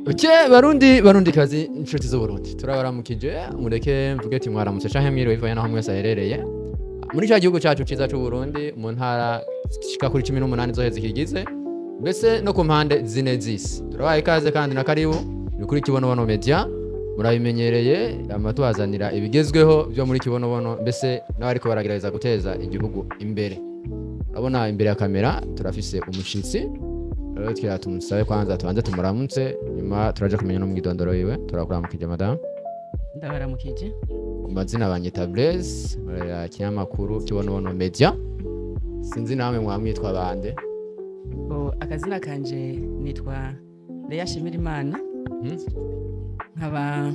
Okay, barundi kazi inshuti z'Uburundi turabaramukije mureke mvuge ati mwaramutse canke mwiriwe bivanye naho mwese aherereye muri cya gihugu cyacu ciza cy'u Burundi mu ntara shika kuri 18 zoheze kigize mbese no ku mpande zine z'isi turabaye ikaze kandi na karibu ni kuri Kibonobono Media murabimenyereye amatwazanira ibigezweho byo muri Kibonobono mbese n'abariko baragerageza guteza igihugu imbere abona imbere ya kamera turafise umushitsi rero tumusabe kwanza tubanze tumuramutse nyuma turaje kumenya no mwidondoro yiwe turakuramukije madame ndabaramukije ku mazina banyita Blaise ya kinyamakuru Kibonobono Media sinzi namwe mwamwitwa bande akazina kanje nitwa Leya Shimirimana nkaba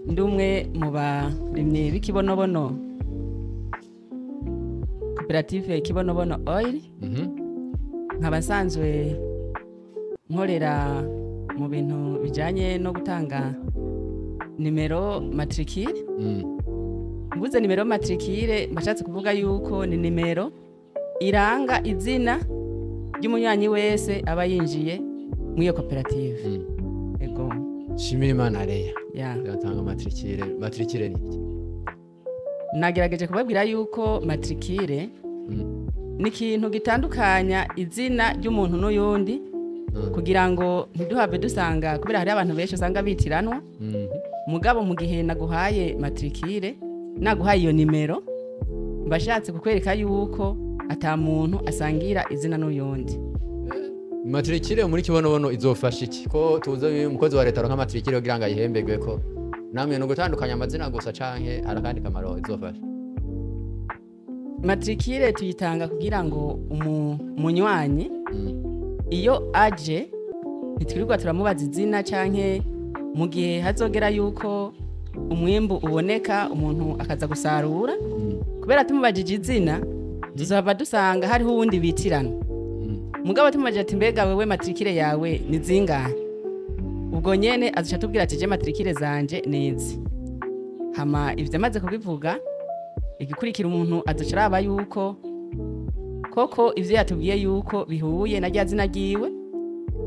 ndumwe mu barimye b'ikibonobono koperative Kibonobono Oil nkaba nsanzwe nkorera mu bintu bijanye no gutanga nimero matricule mbuze nimero matricule mbashatse kuvuga yuko ni nimero iranga izina ry'umunywanyi wese aba yinjiye mu iyo koperative ego Shimirimana Leya ya yatanga matricule ni iki nagerageje kubabwira yuko matricule ni ikintu gitandukanya izina ry'umuntu n'uyundi kugira ngo ntiduhave dusanga kubera hari abantu benshi usanga bitiranwa mugabo mu gihe naguhaye matricule naguhaye iyo nimero mbashatse kukwereka yuko ata muntu asangira izina n'uyundi matricule muri Kibonobono izofasha iki ko tuze umukozi wa leta ronka matricule kugira ngo ayihembegwe ko namwe no gutandukanya amazina gusa canke harakandi kamaro izofasha matricule tuyitanga kugira ngo umunywanyi iyo aje ntitwirirwa turamubaza izina canke mu gihe hazogera yuko umwimbu uboneka umuntu akaza gusarura kubera tumubajije izina tuzaba dusanga hariho uwundi bitirana mugabo tumubajije ati mbega wewe matricule yawe ni zingahe ubwo nyene azuca tubwira ati je matricule zanje nizi hama ivyo amaze kubivuga igikurikira umuntu azuca araba yuko koko ivyo yatubwiye yuko bihuye na rya zina ryiwe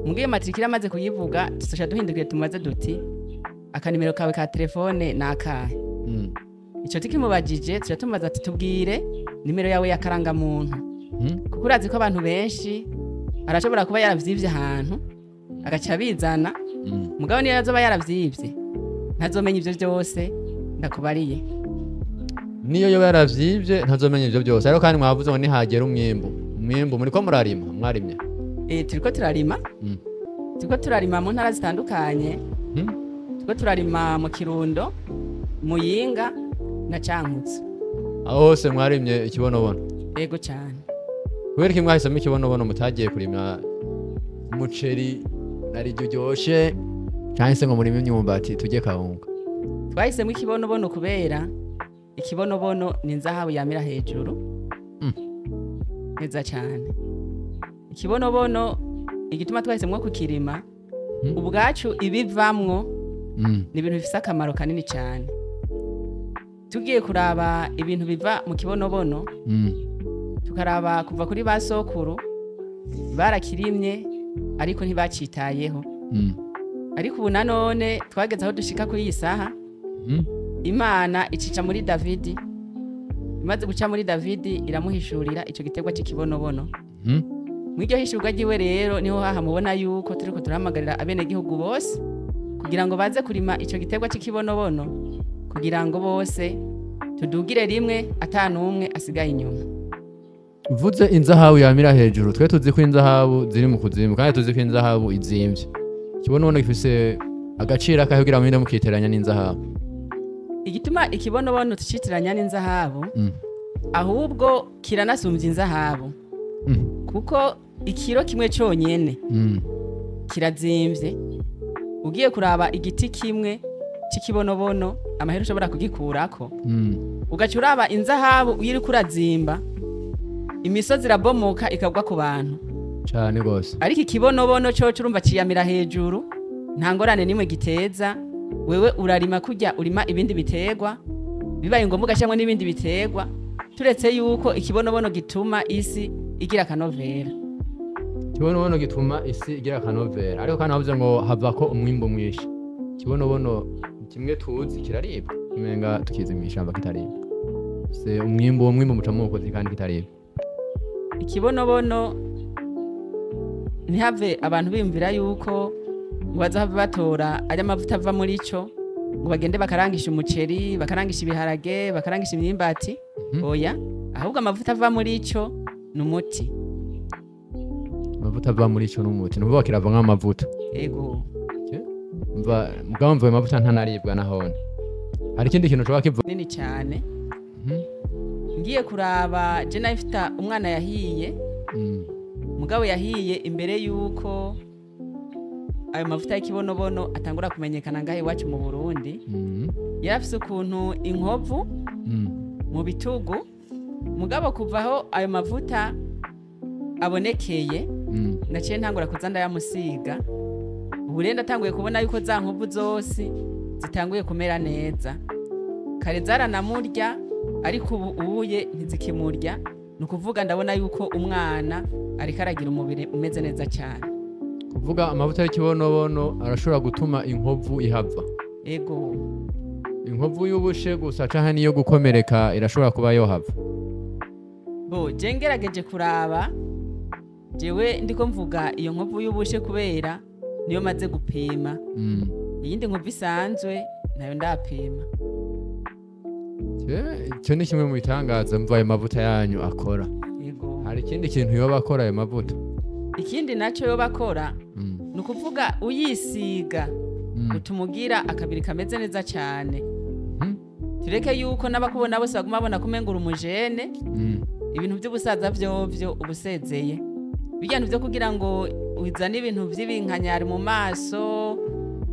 mugiye matricule amaze kuyivuga tuzoca duhindukire tumubaze duti akanimero kawe ka telefone nakahe ico tikimubajije tuca tumubaza ati tubwire nimero yawe ya karangamuntu kuko urazi ko abantu benshi arashobora kuba yaravyivye ahantu agaca bizana mugabo niyo yazoba yaravyivye ntazomenya ivyo vyose ndakubariye niyo yoba yaravyivye ntazomenya ivyo byose ariko kandi mwavuze ngo nihagera umwimbu muriko murarima mwarimye turiko turarima turiko turarima mu ntara zitandukanye turiko turarima mu Kirundo Muyinga na Cankutse aho hose mwarimye Ikibonobono yego cyane kubera ko mwahisemo Ikibonobono mutagiye kurima umuceri nari ryoshe cyangwa se ngo murime imyumbati tujye kawunga twahisemo Ikibonobono kubera Ikibonobono ni inzahabu yamira hejuru neza cyane Ikibonobono igituma twahisemo kukirima ubwacu ibivamwo ni ibintu bifise akamaro kanini cyane tugiye kuraba ibintu biva mu Kibonobono tukaraba kuva kuri basokuru barakirimye ariko ntibacitayeho ariko ubu nanone twageze aho dushika kuri iyi saha Imana icica muri Davidi imaze guca muri Davidi iramuhishurira ico gitegwa cy'Ikibonobono mwiryo hishurwa ryiwe rero niho haha mubona yuko turiko turahamagarira abene gihugu bose kugira ngo baze kurima ico gitegwa cy'Ikibonobono kugira ngo bose tudugire rimwe atanumwe asigaye inyuma uvuze inzahabu yamira hejuru twe tuzi ko inzahabu ziri mu kuzimu kandi tuzi ko inzahabu izimvye Ikibonobono gifise agaciro akahe kugira ngo mukiteranya n'inzahabu igituma Ikibonobono tucitiranya n'inzahabu ahubwo kiranasumbye inzahabu kuko ikiro kimwe cyonyene kirazimvye ugiye kuraba igiti kimwe cy'Ikibonobono amahera ushobora kugikurako ugaca uraba inzahabu uyiri kurazimba imisozi irabomoka ikagwa ku bantu cyane gose ariko Ikibonobono cyo urumva ciyamira hejuru nta ngorane nimwe giteza wewe urarima kujya urima ibindi biterwa bibaye ngombwa gashamwe n'ibindi biterwa turetse yuko Ikibonobono gituma isi igira akanovera kibonobono gituma isi igira akanovera ariko kandi bavuze ngo havako umwimbo mwinshi. Kibonobono kimwe tuzi kiraribwa umenga tukizi mw'ishamba kitaribwa. Se umwimbo muca mukozi kandi kitaribwa. Ikibonobono ntihave abantu biyumvira yuko ngo bazahava batora ari amavuta ava muri cyo ngo bagende bakarangisha umuceri, bakarangisha ibiharage, bakarangisha imyimbati. Oya, ahubwo amavuta ava muri cyo ni umuti. Amavuta ava muri cyo ni umuti. Nuvuga kirava nk'amavuta. Yego. Mugabo mvuye amavuta ntanaribwa nahone. Hari ikindi kintu coba kivu nini cyane. Ngiye kuraba je nafita umwana yahiye. Mugabo yahiye imbere yuko ayo mavuta y'ikibonobono atangura kumenyekana ngahe iwacu mu Burundi. Yarafise ukuntu inkovu mu bitugu. Mugabo kuvaho ayo mavuta abonekeye naciye ntangura kuza ndayamusiga. Ubu rero ndatanguye kubona yuko za nkovu zose zitanguye kumera neza. Kare zaranamurya ariko ubuye ntizikimurya. Nukuvuga ndabona yuko umwana ariko aragira umubiri umeze neza cyane. Kuvuga amavuta y'ikibonobono arashobora gutuma inkovu ihava. Ego. Inkovu y'ubushe gusa canke niyo gukomereka irashobora kuba yohava. Bo je ngerageje kuraba jewe ndiko mvuga iyo nkovu y'ubushe kubera niyo maze gupima. Iyindi nkovu isanzwe nayo ndapima. Cyo ni kimwe mu bitangaza mva ayo mavuta yanyu akora. Yego. Hari ikindi kintu yoba akora ayo mavuta? Ikindi naco yoba akora nukuvuga uyisiga utumugira akabiri kameze neza cyane. Tureke yuko n'abakubona bose baguma babona kumengura umujene. Ibintu by'ubusaza vyovyo ubusezeye. Bijyana byo kugira ngo uzane ibintu by'ibinkanyari mu maso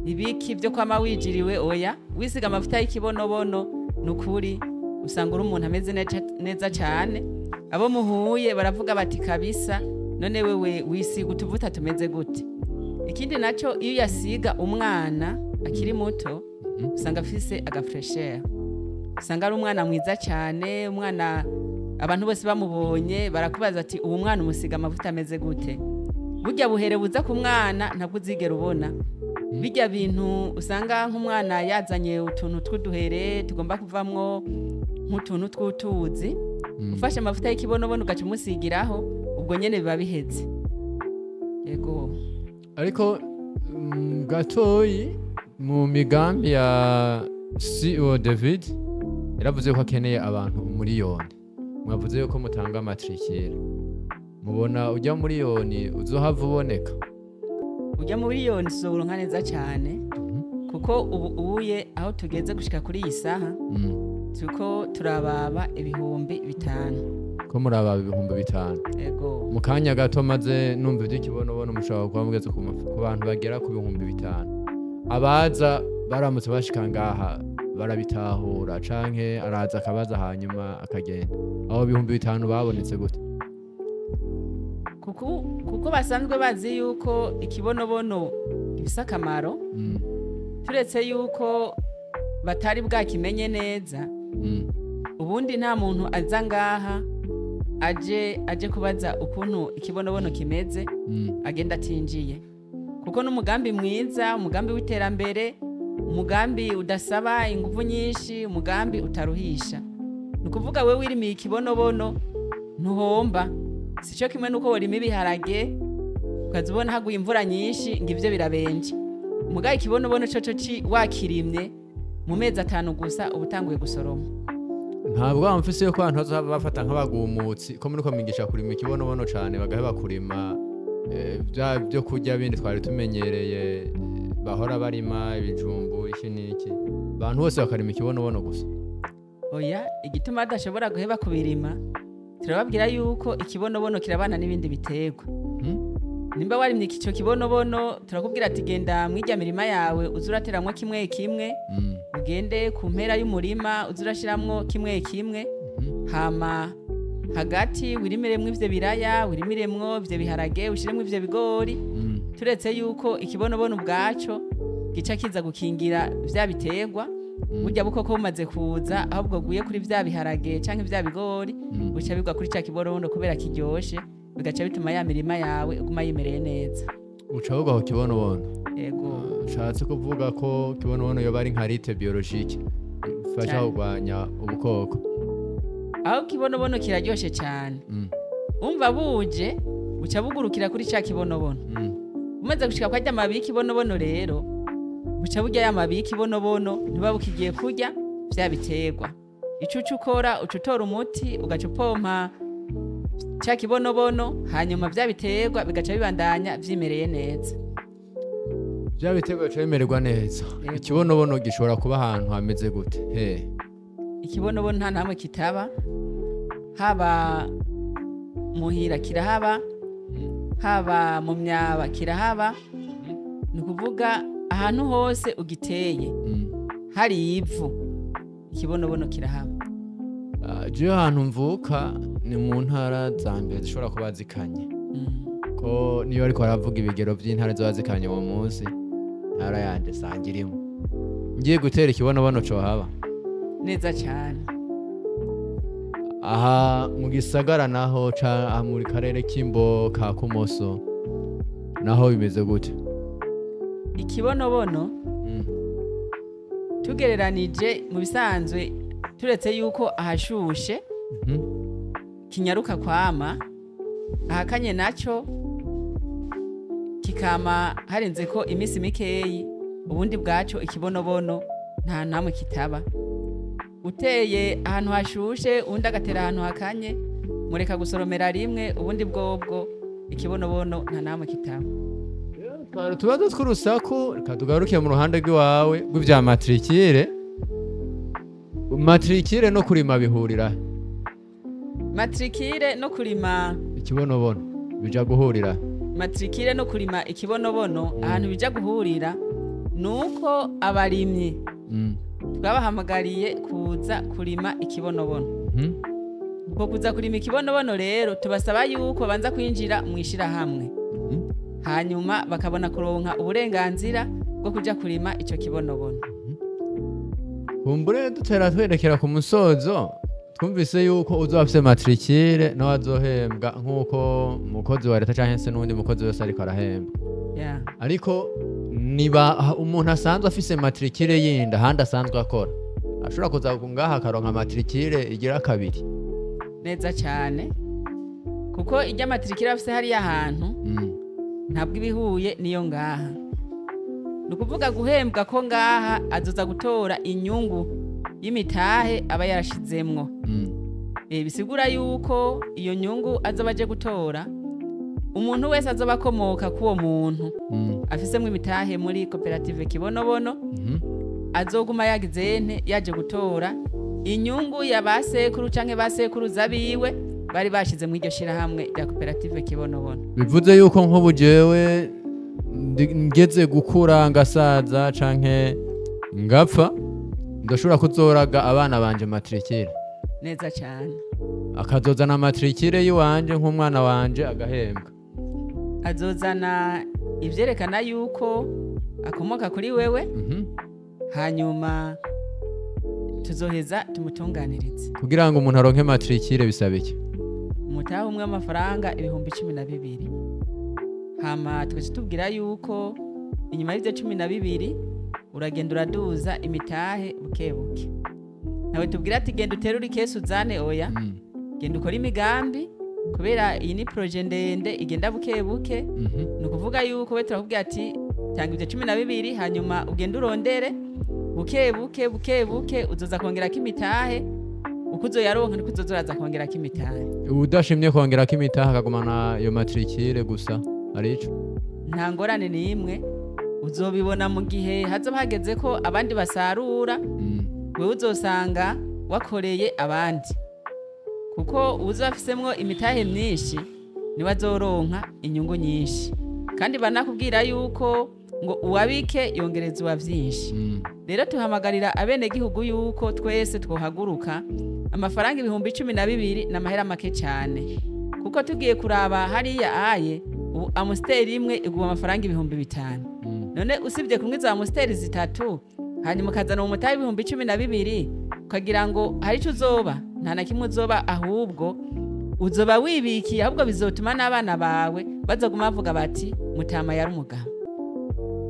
ibiki byo kwama wijiriwe. Oya, wisiga amavuta y'ikibonobono nukuri usanga uri umuntu ameze neza cyane. Abo muhuye baravuga bati kabisa none wewe wisiga utuvuta tumeze gute. Ikindi naco iyo yasiga umwana akiri muto usanga afise agafresher. Usanga ari umwana mwiza cyane, umwana abantu bose bamubonye barakubaza ati uwo mwana umusiga amavuta ameze gute. Burya buhere buza ku mwana ntabwo uzigera ubona. Bijya bintu usanga nk'umwana yazanye utuntu tw'uduhere tugomba kuvamwo nk'utuntu tw'utuzi. Ufashe amavuta y'ikibonobono ugaca umusigiraho ubwo nyene biba biheze. Yego. Ariko gatoyi mu migambi ya CEO David yaravuze ko akeneye abantu umuriyoni. Mwavuze yuko mutanga matricule. Mubona ujya muriyoni uzohava uboneka? Ujya muriyoni soronka neza cyane kuko ubuye aho tugeze gushika kuri iyi saha tuko turababa ibihumbi 5. Ko murababa ibihumbi 5? Yego. Mu kanya gato maze numva iby'ikibonobono mushaka kuba mugeze ku bantu bagera ku bihumbi 5. Abaza baramutse bashika ngaha barabitahura canke araza akabaza hanyuma akagenda. Aho bihumbi 5 babonetse gute? Kuko basanzwe bazi yuko ikibonobono gifise akamaro. Turetse yuko batari bwakimenye neza. Ubundi nta muntu aza ngaha aje kubaza ukuntu ikibonobono kimeze agenda atinjiye. Kuko n'umugambi mwiza, umugambi w'iterambere, umugambi udasaba ingufu nyinshi, umugambi utaruhisha. Nukuvuga wewe wirimiye ikibonobono ntuhomba. Sico kimwe nuko worima ibiharage ukazibona haguye imvura nyinshi ngivyo birabenje. Mugaye ikibonobono coco wakirimye mu mezi 5 gusa ubutanguye gusoroma. Ntabwo amfise yuko abantu bazohava bafata nk'abagumutsi ko muri ko migisha kurima ikibonobono cane bagaheba kurima byo kurya bindi twari tumenyereye bahora barima ibijumbu iki niki. Abantu bose bakarima ikibonobono gusa. Oya, igituma adashobora guheba kubirima turababwira yuko ikibonobono kirabana n'ibindi biterwa. Nimba warimye ico kibonobono turakubwira ati genda mwirya mirima yawe uzurateramwo kimwe kimwe. Ugende ku mpera y'umurima uzurashiramwo kimwe kimwe. Hama hagati wirimiremwo ivyo biraya, wirimiremwo ivyo biharage, ushiremwo ivyo bigori. Turetse yuko ikibonobono ubwaco gica kiza gukingira vya biterwa. Burya bukoko bumaze kuza ahubwo guye kuri vya biharage canke vya bigori buca bigwa kuri ca kibonobono kubera kiryoshe bigaca bituma ya mirima yawe uguma yimereye neza. uca vuga ko kibonobono Yego. ushatse kuvuga ko kibonobono yoba ari nka rite biologike ifasha Cyane. kurwanya ubukoko. Aho kibonobono kiraryoshe cyane. Umva buje uca bugurukira kuri cya kibonobono. Umaze gushika kwa mabi y'ikibonobono rero uca burya ya mabi y'ikibonobono ntiba bukigiye kurya vya biterwa. Ico ukora ucutora umuti ugaca upompa cya kibonobono hanyuma vya biterwa bigaca bibandanya vyimereye neza. Vya biterwa bica bimererwa neza. Yego. Ikibonobono gishobora kuba ahantu hameze gute? Ikibonobono nta namwe kitaba, haba muhira kirahaba, haba mu myaba kirahaba, ni ukuvuga ahantu hose ugiteye hari ivu ikibonobono kirahaba. Jewe ahantu mvuka ni mu ntara za mbere zishobora kuba zikanye ko niyo ariko aravuga ibigero by'intara ziba zikanye uwo munsi ntara yanje sanga irimo. Ngiye gutera ikibonobono co haba Neza cyane. aha mu gisagara naho ca muri karere k'imbo ka Kumoso naho bimeze gute? Ikibonobono tugereranije mu bisanzwe turetse yuko ahashushe kinyaruka kwama, ahakanye naco kikama harenze ko imisi mikeyi, ubundi bwaco ikibonobono nta namwe kitaba. Uteye ahantu hashushe undi agatera ahantu hakanye mureka gusoromera rimwe, ubundi bwobwo ikibonobono nta namwe kitaba. Tubazo tw'urusaku reka tugaruke mu ruhande rw'iwawe rw'ivya matrikire. Matrikire no kurima bihurira Matrikire no kurima ikibonobono bija guhurira matrikire no kurima ikibonobono ahantu bija guhurira nuko abarimyi twabahamagariye kuza kurima ikibonobono. Ko kuza kurima ikibonobono rero tubasaba yuko banza kwinjira mu ishirahamwe, hanyuma bakabona kuronka uburenganzira bwo kuja kurima ico kibonobono. kumbure dutera twerekera ku musozo twumvise yuko uzafise matrikire no azohembwa nkuko umukozi wa leta canke se n'undi mukozi wese ariko arahembwa. Yeah. Ariko niba umuntu asanzwe afise matrikire yindi ahandi asanzwe akora ashobora kuza ngaha akaronka matrikire igira kabiri. Neza cyane kuko ijya matrikire afise hariya ahantu ntabwo ibihuye niyo ngaha. Nukuvuga guhembwa ko ngaha azoza gutora inyungu y'imitahe aba yarashizemwo. Bisigura yuko iyo nyungu azoba aje gutora umuntu wese azoba akomoka kuwo muntu afisemwo imitahe muri koperative Kibonobono azoguma yagize yaje gutora inyungu ya basekuru canke basekuruza biwe bari bashize mu iryo shirahamwe rya koperative Kibonobono. Bivuze yuko nk'ubu jewe ngeze gukura ngasaza canke ngapfa ndashobora kuzoraga abana banje matrikire. Neza cyane. Akazozana matrikire yiwanje nk'umwana wanje agahembwa. Azozana ivyerekana yuko akomoka kuri wewe hanyuma tuzoheza tumutunganirize. Kugira ngo umuntu aronke matrikire bisaba iki? Umutahe umwe amafaranga 12,000. Hama tukatubwira yuko inyuma y'ivyo 12 uragenda uraduza imitahe bukebuke. Nawe tubwira ati genda uterura ikesi uzane oya. Genda ukora imigambi kubera iyi ni projet ndende igenda bukebuke. Nukuvuga yuko we turakubwira ati tanga ivyo 12 hanyuma ugenda urondere bukebuke uzoza kongera kimitahe uko uzoyaronka niko uzoza kongera kimitahe. Udashimye kongera kimitahe akagumana iyo matrikire gusa arico. Nta ngorane n'imwe uzobibona mu gihe hazoba hageze ko abandi basarura. Wewe uzosanga wakoreye abandi kuko uzafisemwo imitahe myinshi niwe azoronka inyungu nyinshi, kandi banakubwira yuko ngo uwabike yongereza uwa vyinshi. Rero tuhamagarira abene gihugu yuko twese twohaguruka. Amafaranga 12,000 n'amahera make cyane kuko tugiye kuraba hariya aye amusteri imwe iguma amafaranga 5,000. None usibye kumwiza amusteri zitatu hanyuma kazana umutahe 12,000 ukagira ngo hari ico uzoba nta na kimwe uzoba, ahubwo uzoba wibikiye ahubwo bizotuma n'abana bawe bazoguma bavuga bati Mutama yari umugabo.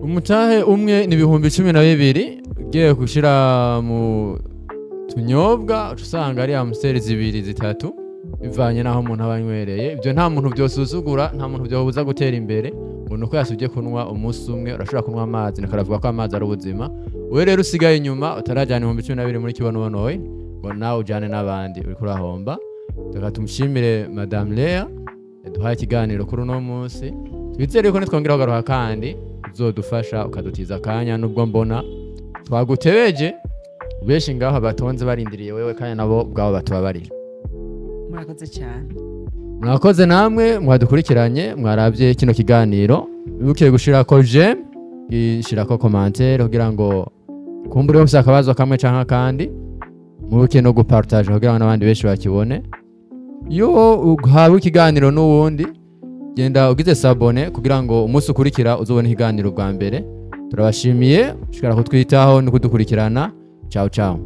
Umutahe umwe ni 12,000 ugiye gushira mu tunyobwa usanga ari amuseri 2-3 bivanye naho umuntu abanywereye. Ibyo nta muntu byosuzugura, nta muntu byobuza gutera imbere. Umuntu ko yasubye kunwa umunsi umwe urashobora kunwa amazi nakaravuga ko amazi ari ubuzima. We rero usigaye inyuma utarajyana 12,000 muri kibonobonoye ngo nawe ujyane n'abandi uri kurahomba. Reka tumushimire Madame Lea yaduhaye ikiganiro kuri uno munsi. Twizere ko nitwongera kugaruka kandi uzodufasha ukadutiza akanya nubwo mbona twagutebeje benshi ngaho batonze barindiriye wewe kandi nabo bwabo batubabarira. Murakoze cyane. Mwakoze namwe mwadukurikiranye mwarabye kino kiganiro. Bibukiye gushira ko j'aime, ishira ko commentaire kugira ngo kumbure wose akabazo kamwe canka kandi mubuke no gupartage kugira ngo n'abandi benshi bakibone. Yo uhawe ikiganiro n'uwundi genda ugize sabone kugira ngo umunsi ukurikira uzobone ikiganiro bwa mbere. Turabashimiye shikara kutwitaho no kudukurikirana. Ciao ciao.